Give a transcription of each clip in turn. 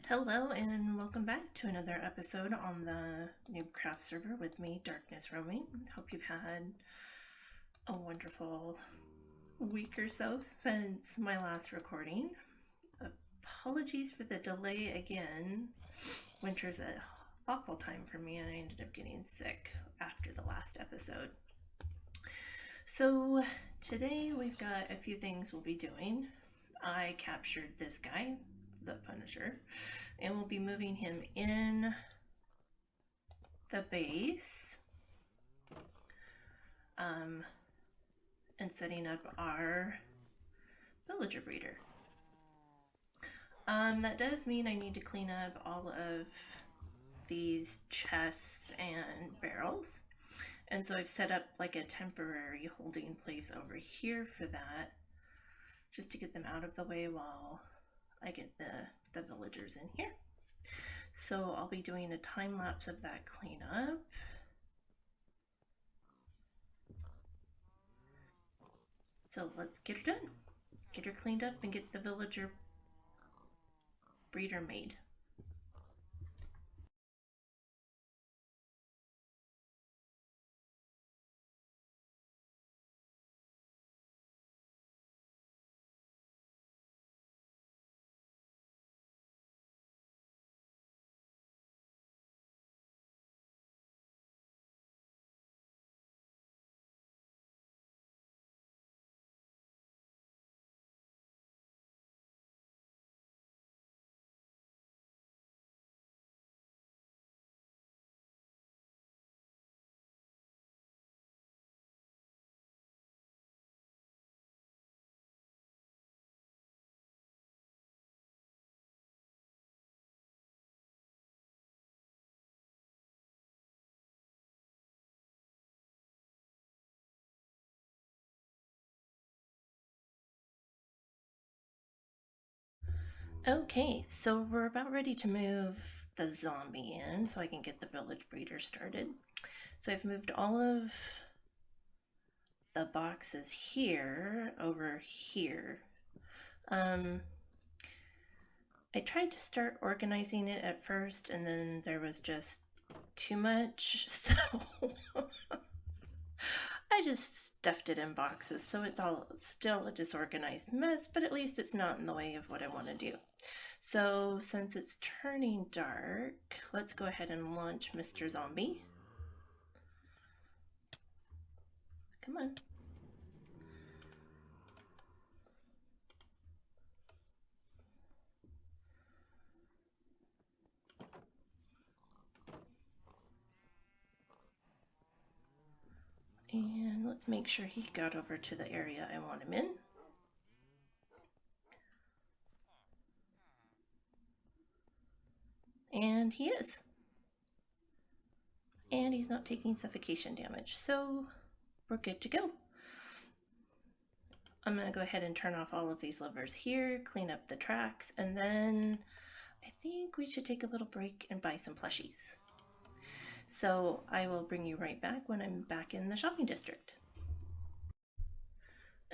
Hello and welcome back to another episode on the Noobcraft server with me, DarknessRoaming. Hope you've had a wonderful week or so since my last recording. Apologies for the delay again. Winter's an awful time for me and I ended up getting sick after the last episode. So today we've got a few things we'll be doing. I captured this guy, the Punisher, and we'll be moving him in the base and setting up our villager breeder. That does mean I need to clean up all of these chests and barrels, and so I've set up like a temporary holding place over here for that, just to get them out of the way while I get the villagers in here. So I'll be doing a time lapse of that cleanup. So let's get her done. Get her cleaned up and get the villager breeder made. Okay, so we're about ready to move the zombie in so I can get the village breeder started. So I've moved all of the boxes here over here. I tried to start organizing it at first and then there was just too much, so I just stuffed it in boxes, so it's all still a disorganized mess, but at least it's not in the way of what I want to do. So since it's turning dark, let's go ahead and launch Mr. Zombie. Come on. And let's make sure he got over to the area I want him in. And he is. And he's not taking suffocation damage, so we're good to go. I'm going to go ahead and turn off all of these levers here, clean up the tracks, and then I think we should take a little break and buy some plushies. So I will bring you right back when I'm back in the shopping district.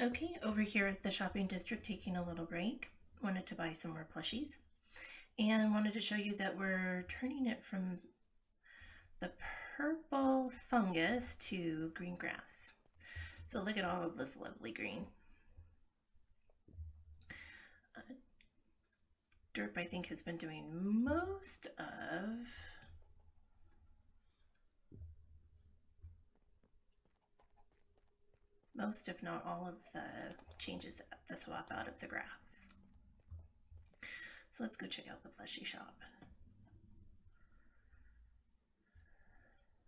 Okay, over here at the shopping district, taking a little break. Wanted to buy some more plushies and wanted to show you that we're turning it from the purple fungus to green grass. So look at all of this lovely green. Derp, I think, has been doing most if not all of the changes at the swap out of the grass. So let's go check out the plushie shop.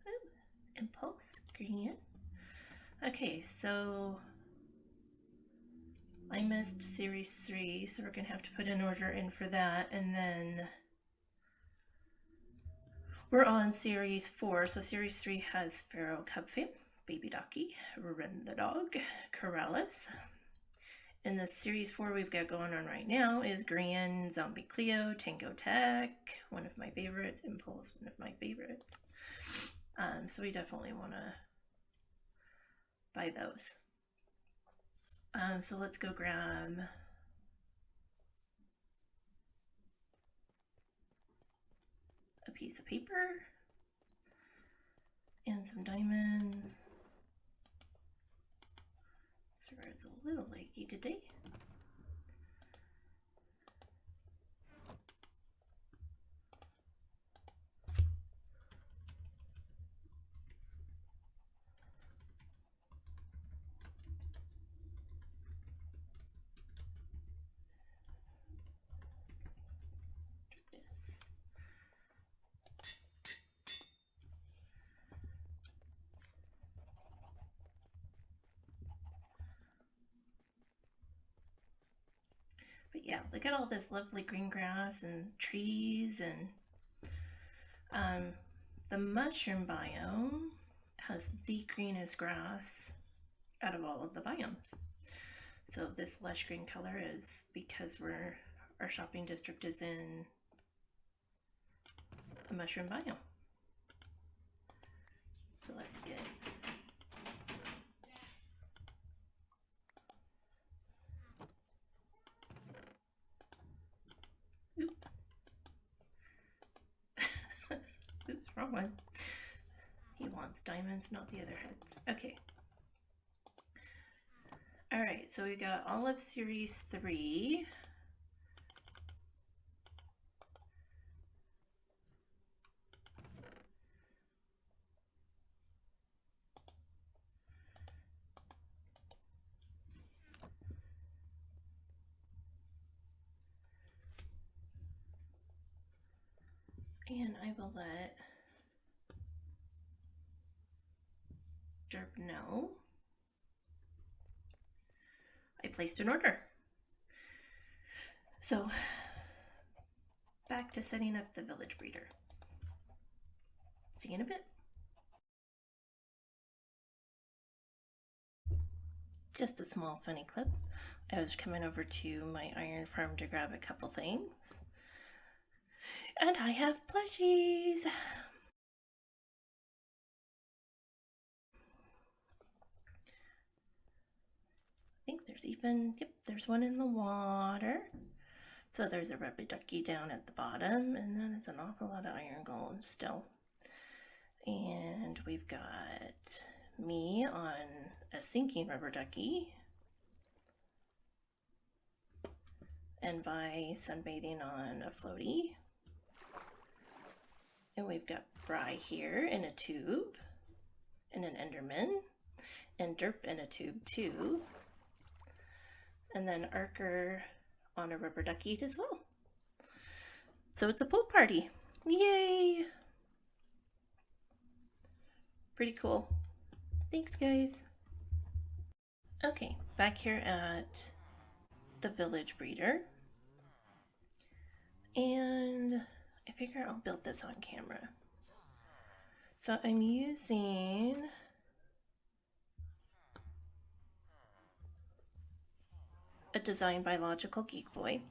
Ooh, Impulse, green. Okay, so I missed Series 3, so we're going to have to put an order in for that, and then we're on Series 4, so Series 3 has Pharaoh Cubfam, Baby Docky, Ren the Dog, Corrales. In the Series 4 we've got going on right now is Grian, Zombie Cleo, Tango Tech, one of my favorites, Impulse, one of my favorites. So we definitely want to buy those. So let's go grab piece of paper and some diamonds. Sarah's a little leggy today. But yeah, look at all this lovely green grass and trees, and the mushroom biome has the greenest grass out of all of the biomes. So this lush green color is because our shopping district is in a mushroom biome. So let's get oops, wrong one. He wants diamonds, not the other heads. Okay. Alright, so we got all of Series 3. And I will let Derp know I placed an order. So back to setting up the village breeder. See you in a bit. Just a small funny clip. I was coming over to my iron farm to grab a couple things. And I have plushies. I think there's even, yep, there's one in the water. So there's a rubber ducky down at the bottom, and then there's an awful lot of iron golems still. And we've got me on a sinking rubber ducky, and Vi sunbathing on a floaty. And we've got Bry here in a tube, and an Enderman, and Derp in a tube too. And then Arker on a rubber ducky as well. So it's a pool party. Yay! Pretty cool. Thanks, guys. Okay, back here at the village breeder. And I figure I'll build this on camera. So I'm using a design by Logical Geek Boy.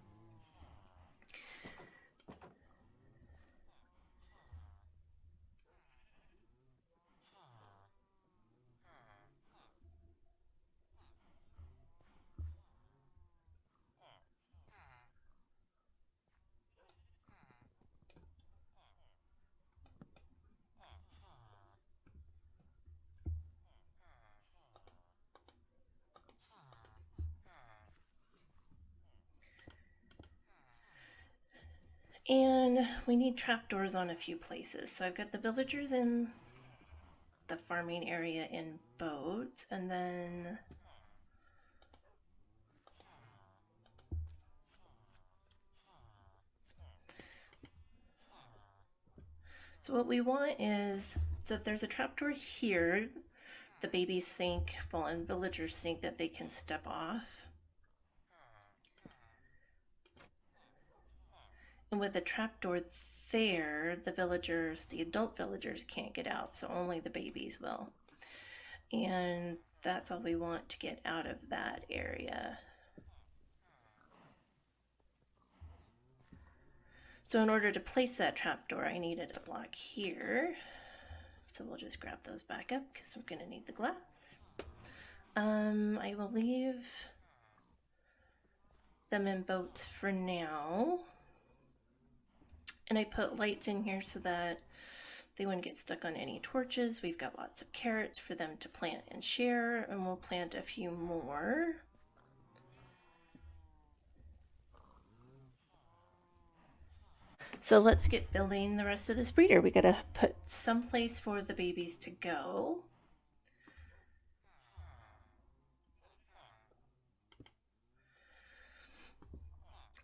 And we need trapdoors on a few places. So I've got the villagers in the farming area in boats, and then so what we want is, so if there's a trapdoor here, the babies think, well, and villagers think that they can step off. And with the trapdoor there, the villagers, the adult villagers can't get out, so only the babies will. And that's all we want to get out of that area. So in order to place that trapdoor, I needed a block here. So we'll just grab those back up because we're going to need the glass. I will leave them in boats for now. And I put lights in here so that they wouldn't get stuck on any torches. We've got lots of carrots for them to plant and share, and we'll plant a few more. So let's get building the rest of this breeder. We gotta put some place for the babies to go.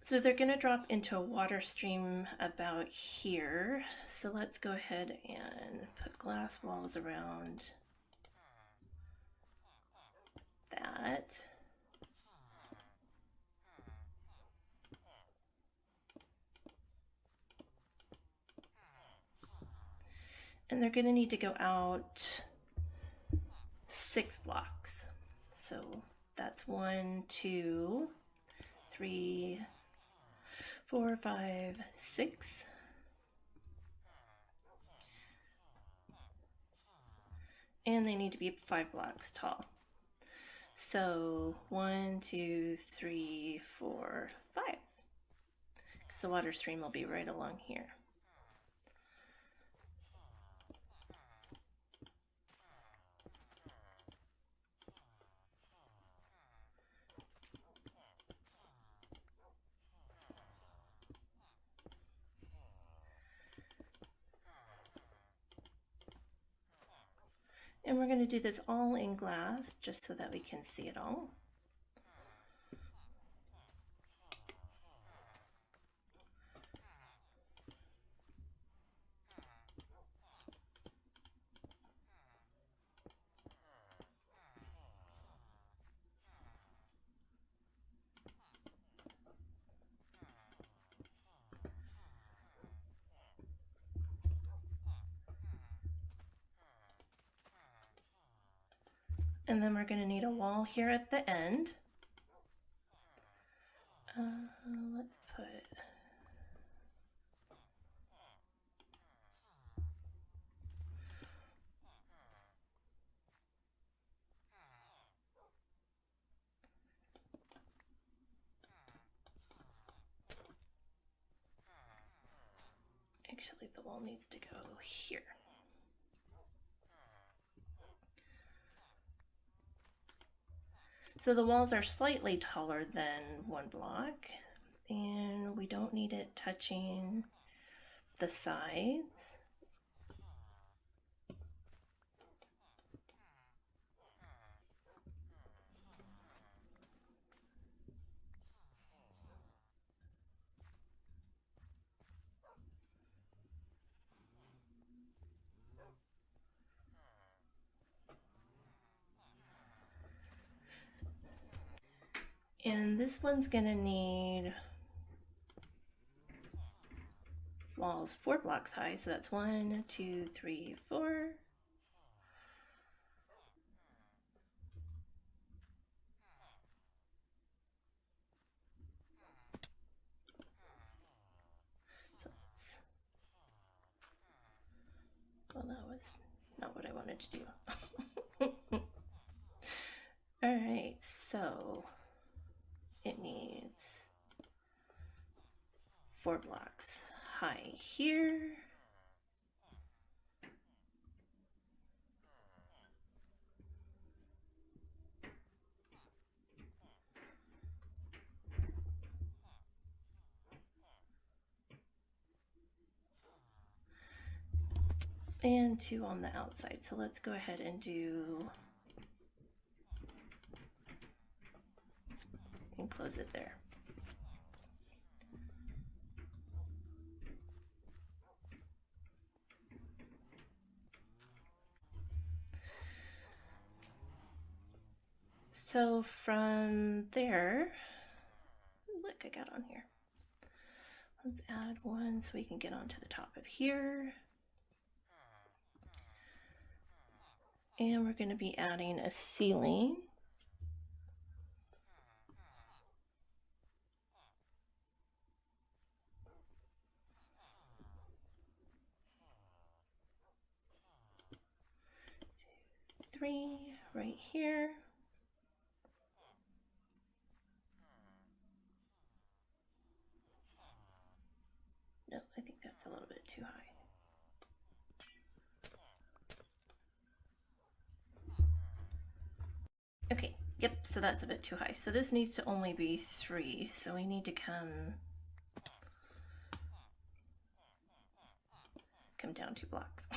So they're gonna drop into a water stream about here. So let's go ahead and put glass walls around that. And they're gonna need to go out 6 blocks. So that's 1, 2, 3, 4, 5, 6. And they need to be 5 blocks tall. So 1, 2, 3, 4, 5. Because the water stream will be right along here. And we're going to do this all in glass just so that we can see it all. And then we're going to need a wall here at the end. Let's put... Actually, the wall needs to go here. So the walls are slightly taller than 1 block, and we don't need it touching the sides. And this one's gonna need walls 4 blocks high, so that's 1, 2, 3, 4. So that's, well, that was not what I wanted to do. All right, so it needs 4 blocks high here. And 2 on the outside. So let's go ahead and do and close it there. So from there, look, I got on here. Let's add 1 so we can get onto the top of here. And we're going to be adding a ceiling. Three right here. No, I think that's It's a little bit too high. Okay, yep, so that's a bit too high. So this needs to only be 3, so we need to come down 2 blocks.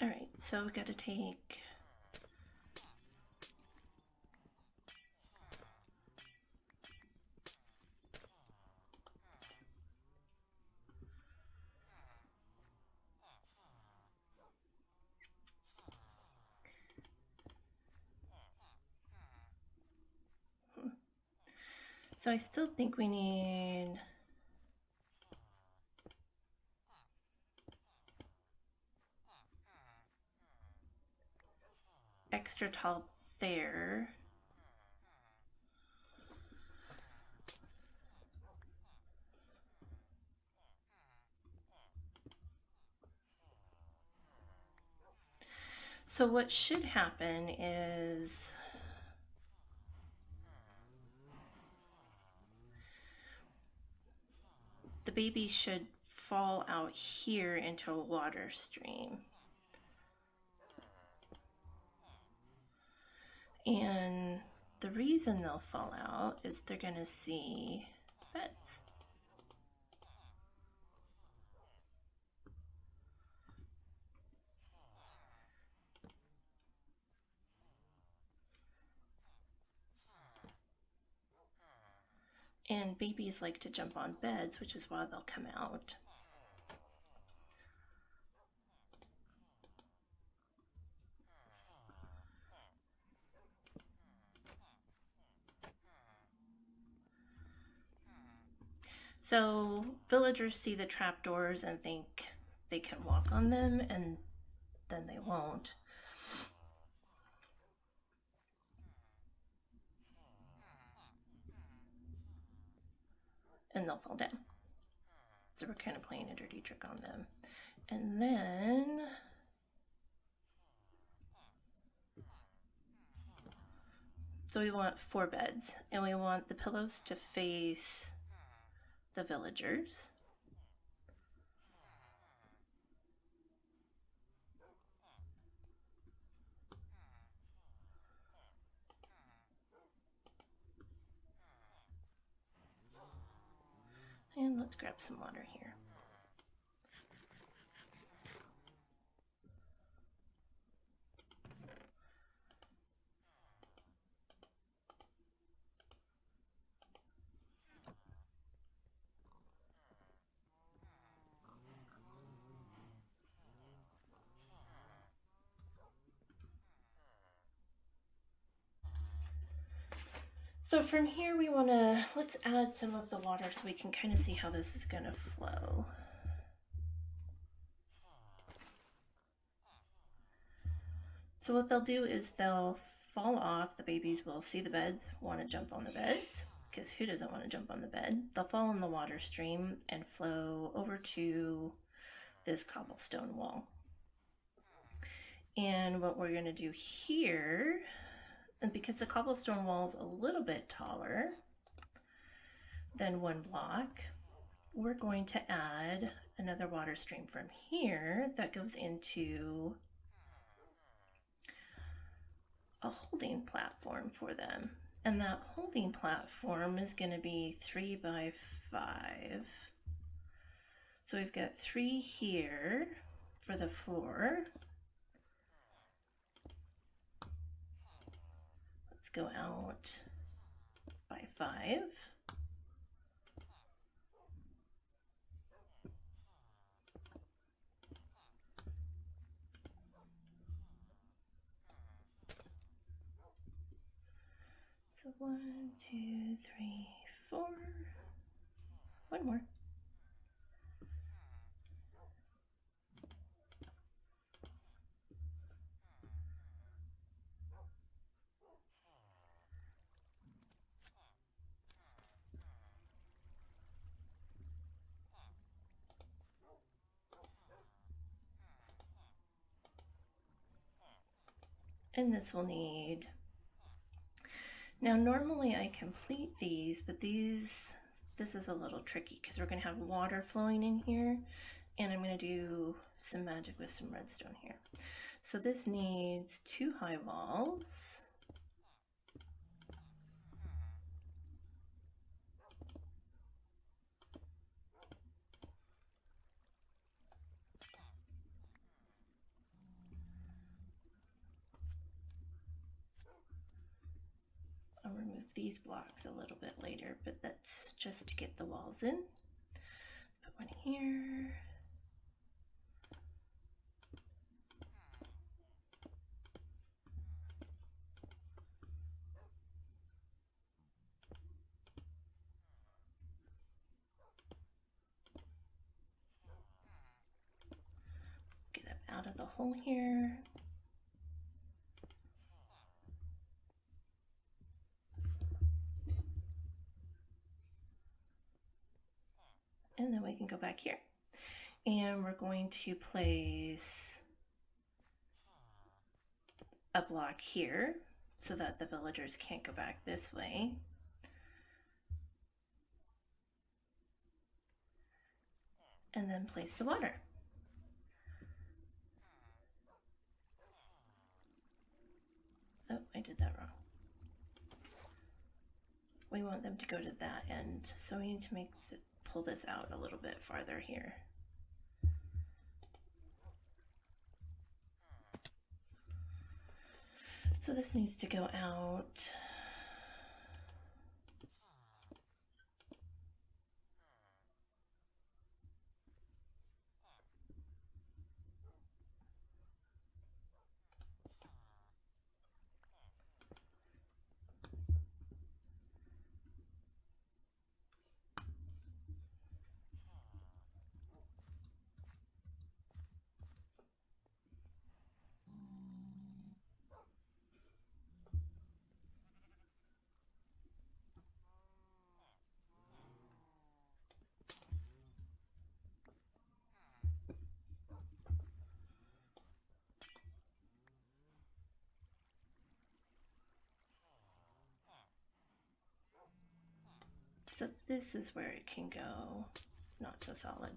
All right, so we got to take so I still think we need extra tall there. So what should happen is the baby should fall out here into a water stream. And the reason they'll fall out is they're going to see beds. And babies like to jump on beds, which is why they'll come out. So villagers see the trapdoors and think they can walk on them, and then they won't. And they'll fall down. So we're kind of playing a dirty trick on them. And then so we want 4 beds, and we want the pillows to face the villagers. And let's grab some water here. So from here we want to, let's add some of the water so we can kind of see how this is going to flow. So what they'll do is they'll fall off, the babies will see the beds, want to jump on the beds, because who doesn't want to jump on the bed? They'll fall in the water stream and flow over to this cobblestone wall. And what we're going to do here, and because the cobblestone wall is a little bit taller than 1 block, we're going to add another water stream from here that goes into a holding platform for them. And that holding platform is going to be 3 by 5. So we've got 3 here for the floor. Let's go out by 5. So 1, 2, 3, 4. One more. And this will need, now normally I complete these, but this is a little tricky because we're going to have water flowing in here, and I'm going to do some magic with some redstone here. So this needs 2 high walls. I'll remove these blocks a little bit later, but that's just to get the walls in. Put one here. Let's get up out of the hole here. And then we can go back here. And we're going to place a block here so that the villagers can't go back this way. And then place the water. Oh, I did that wrong. We want them to go to that end, so we need to pull this out a little bit farther here. So this needs to go out. So this is where it can go not so solid.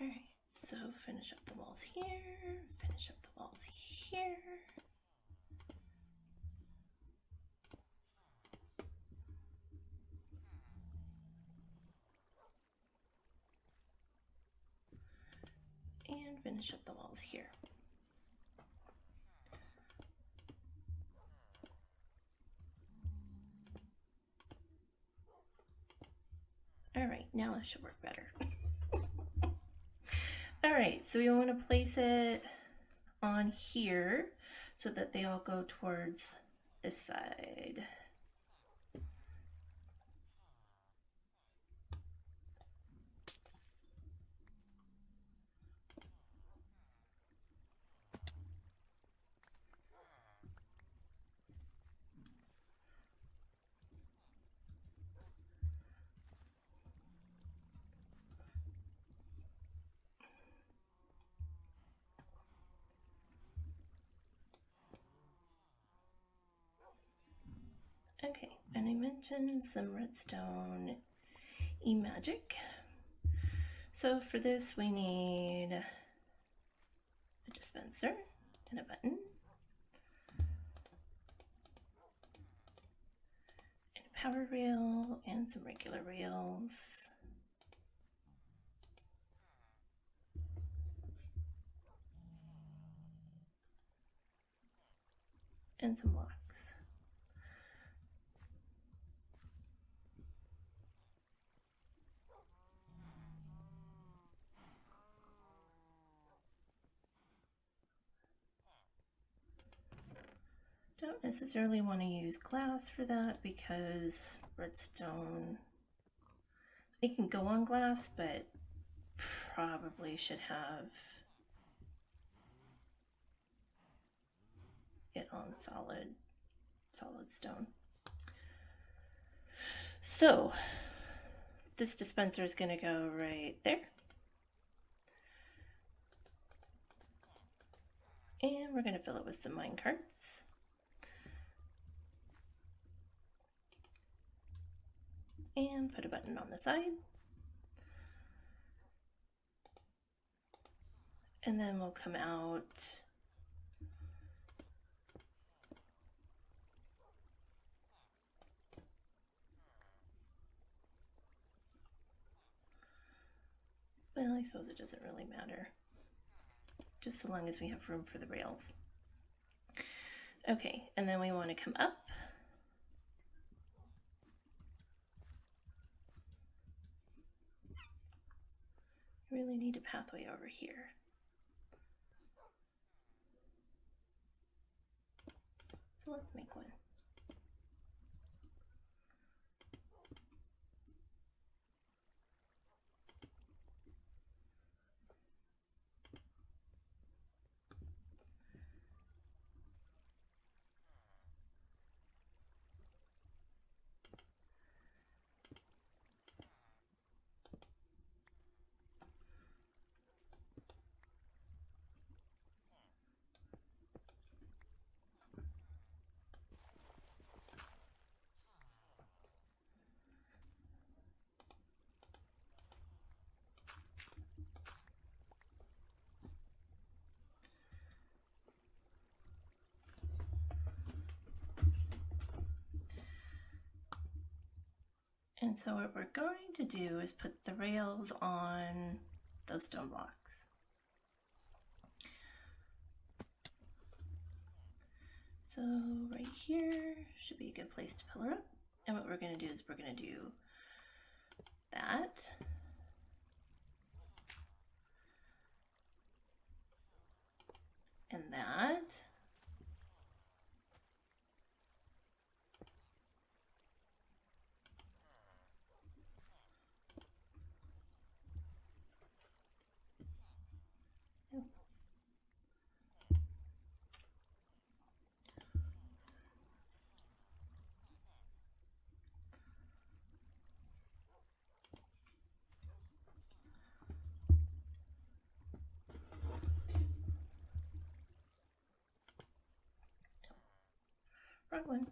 Alright, so finish up the walls here, finish up the walls here. And finish up the walls here. Alright, now it should work better. Alright, so we want to place it on here. so that they all go towards this side. Okay, and I mentioned some redstone e-magic. So for this we need a dispenser and a button and a power rail and some regular rails. And some blocks. Don't necessarily want to use glass for that because redstone, they can go on glass, but probably should have it on solid stone. So this dispenser is going to go right there. And we're going to fill it with some mine carts. And put a button on the side. And then we'll come out well, I suppose it doesn't really matter, just so long as we have room for the rails. Okay, and then we want to come up. Really need a pathway over here. So let's make one. And so what we're going to do is put the rails on those stone blocks. So right here should be a good place to pillar up. And what we're going to do is we're going to do that. And that. Wrong one.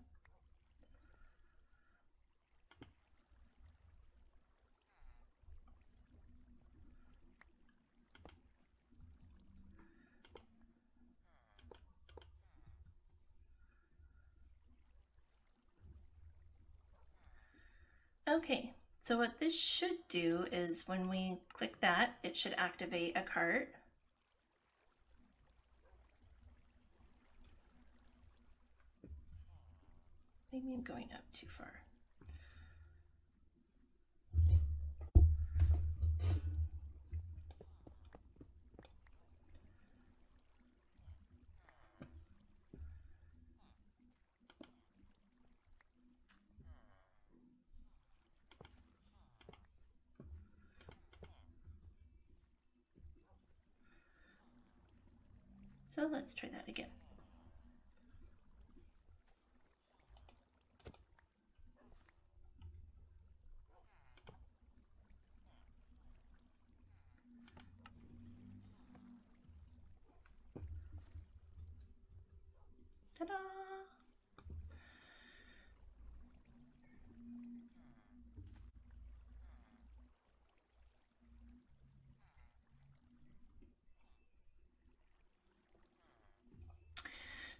Okay, so what this should do is when we click that, it should activate a cart. Maybe I'm going up too far. So let's try that again. Ta-da!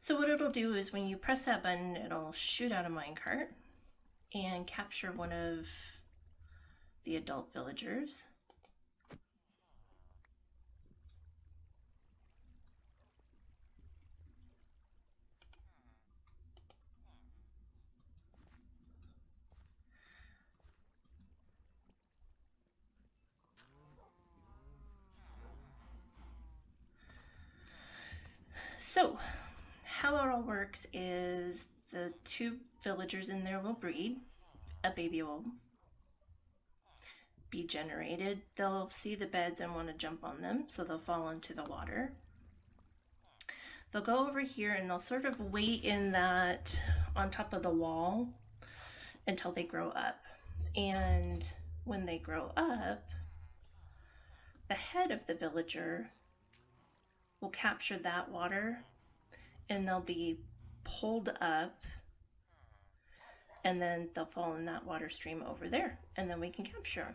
So what it'll do is when you press that button, it'll shoot out a minecart and capture one of the adult villagers. So how it all works is the two villagers in there will breed. A baby will be generated. They'll see the beds and want to jump on them, so they'll fall into the water. They'll go over here and they'll sort of wait in that on top of the wall until they grow up. And when they grow up, the head of the villager will capture that water and they'll be pulled up and then they'll fall in that water stream over there and then we can capture them.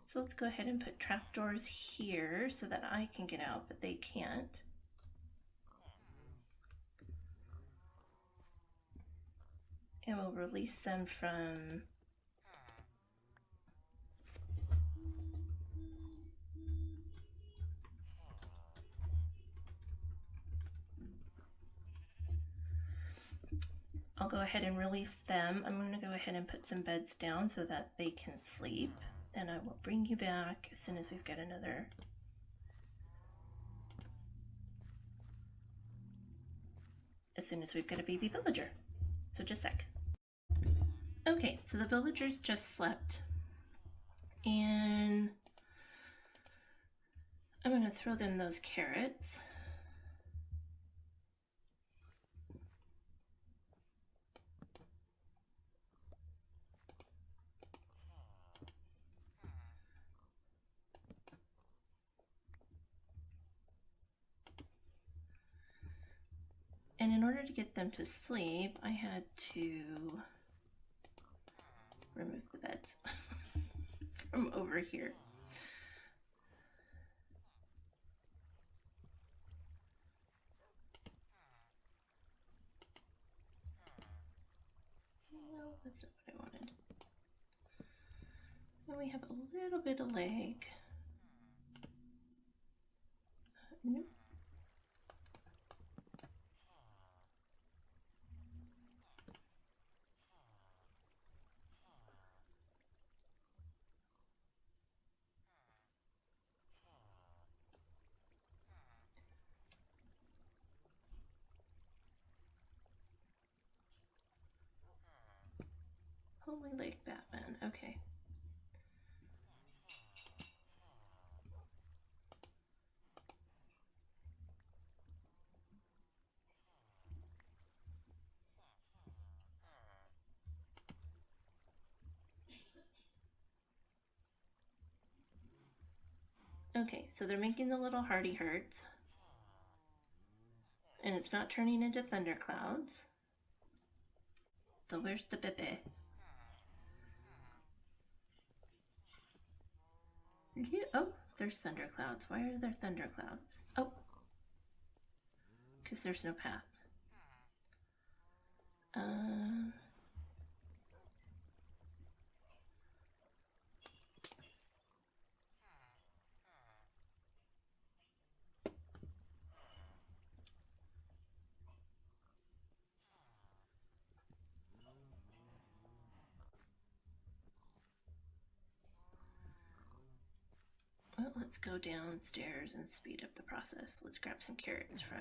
So let's go ahead and put trapdoors here so that I can get out, but they can't. And we'll release them from I'll go ahead and release them. I'm going to go ahead and put some beds down so that they can sleep. And I will bring you back as soon as we've got another. As soon as we've got a baby villager. So just a sec. Okay, so the villagers just slept. And I'm going to throw them those carrots. And in order to get them to sleep, I had to remove the beds from over here. No, that's not what I wanted. And we have a little bit of leg. Nope. Holy Lake Batman, okay. Okay, so they're making the little hardy hearts. And it's not turning into thunderclouds. So where's the Pepe? Yeah, oh, there's thunderclouds. Why are there thunderclouds? Oh, because there's no path. let's go downstairs and speed up the process. Let's grab some carrots from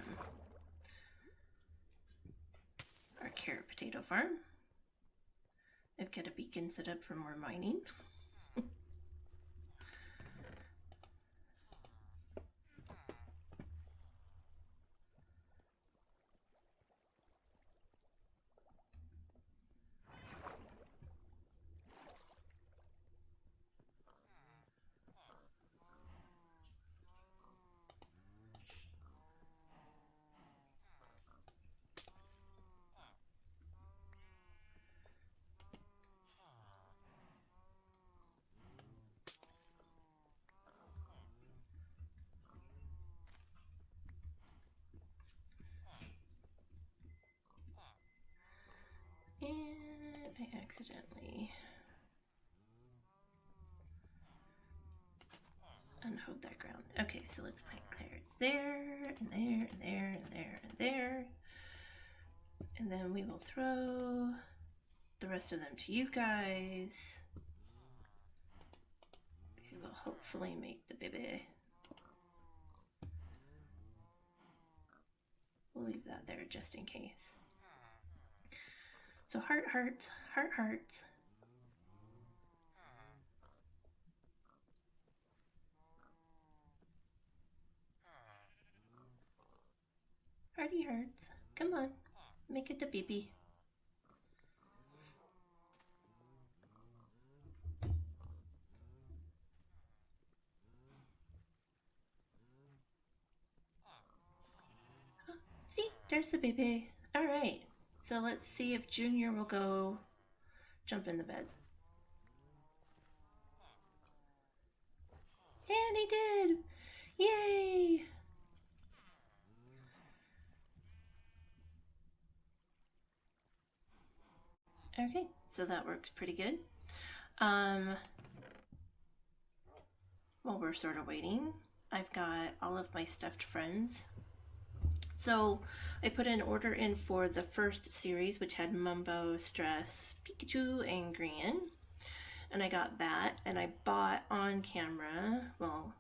our carrot potato farm. I've got a beacon set up for more mining. And I accidentally unhooked that ground. Okay, so let's plant carrots there, and there, and there, and there, and there. And then we will throw the rest of them to you guys. They will hopefully make the baby. We'll leave that there just in case. So heart, hearts, heart, hearts. Hearty hearts. Come on, make it a baby. See, there's the baby. All right, so let's see if Junior will go jump in the bed. And he did! Yay! Okay, so that worked pretty good. While we're sort of waiting, I've got all of my stuffed friends. So I put an order in for the first series, which had Mumbo, Stress, Pikachu, and Gran. And I got that, and I bought on camera, well,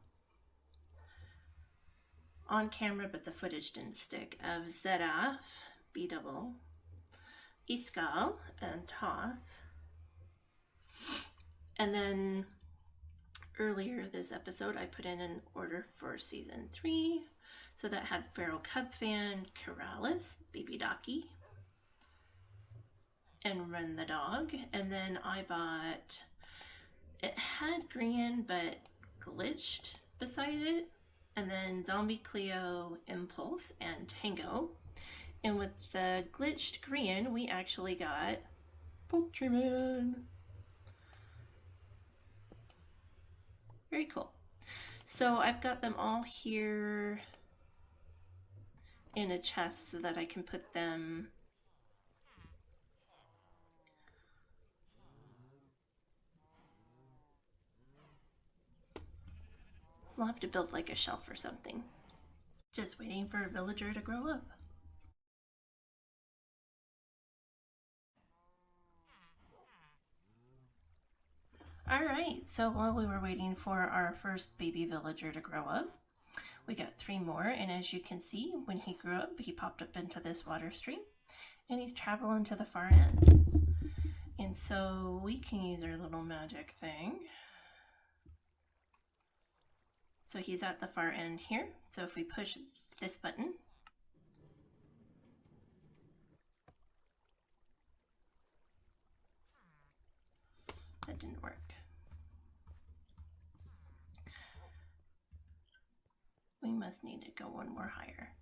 on camera, but the footage didn't stick, of Zedaf, B-Double, Iskal, and Toph. And then earlier this episode, I put in an order for season 3. So that had Feral Cub Fan, Corrales, Baby Docky, and Run the Dog. And then I bought, it had Gran but glitched beside it. And then Zombie Cleo, Impulse, and Tango. And with the glitched Gran, we actually got Poultryman. Very cool. So I've got them all here in a chest so that I can put them we'll have to build like a shelf or something. Just waiting for a villager to grow up. Alright, so while we were waiting for our first baby villager to grow up, we got 3 more, and as you can see, when he grew up, he popped up into this water stream, and he's traveling to the far end. And so we can use our little magic thing. So he's at the far end here. So if we push this button, that didn't work. We must need to go one more higher.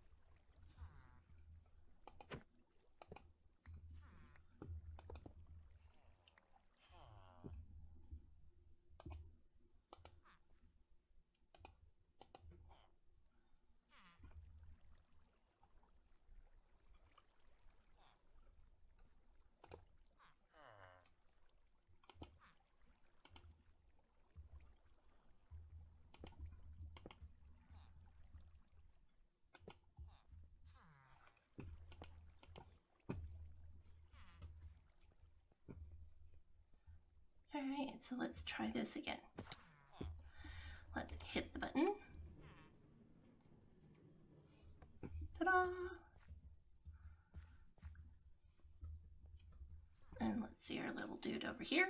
Alright, so let's try this again. Let's hit the button. See our little dude over here.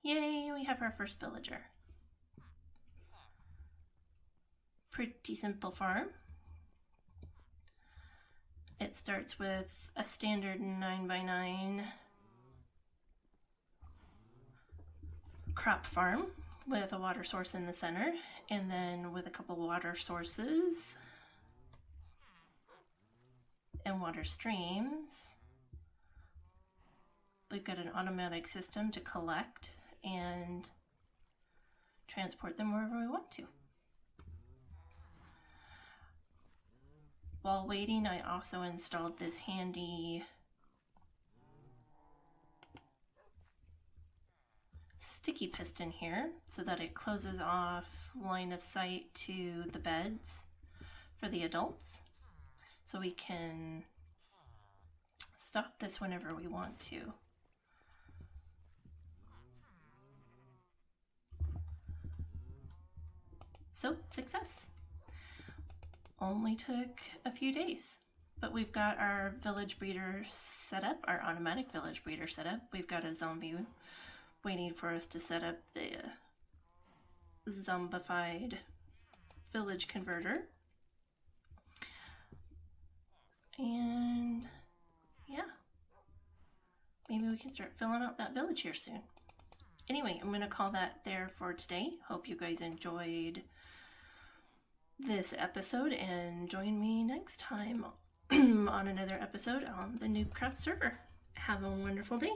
Yay, we have our first villager. Pretty simple farm. It starts with a standard 9x9 crop farm with a water source in the center, and then with a couple water sources and water streams. We've got an automatic system to collect and transport them wherever we want to. While waiting, I also installed this handy sticky piston here so that it closes off line of sight to the beds for the adults, so we can stop this whenever we want to. So, success. Only took a few days, but we've got our village breeder set up, our automatic village breeder set up. We've got a zombie waiting for us to set up the zombified village converter. And yeah, maybe we can start filling out that village here soon. Anyway, I'm going to call that there for today. Hope you guys enjoyed this episode, and join me next time on another episode on the Noobcraft server. Have a wonderful day.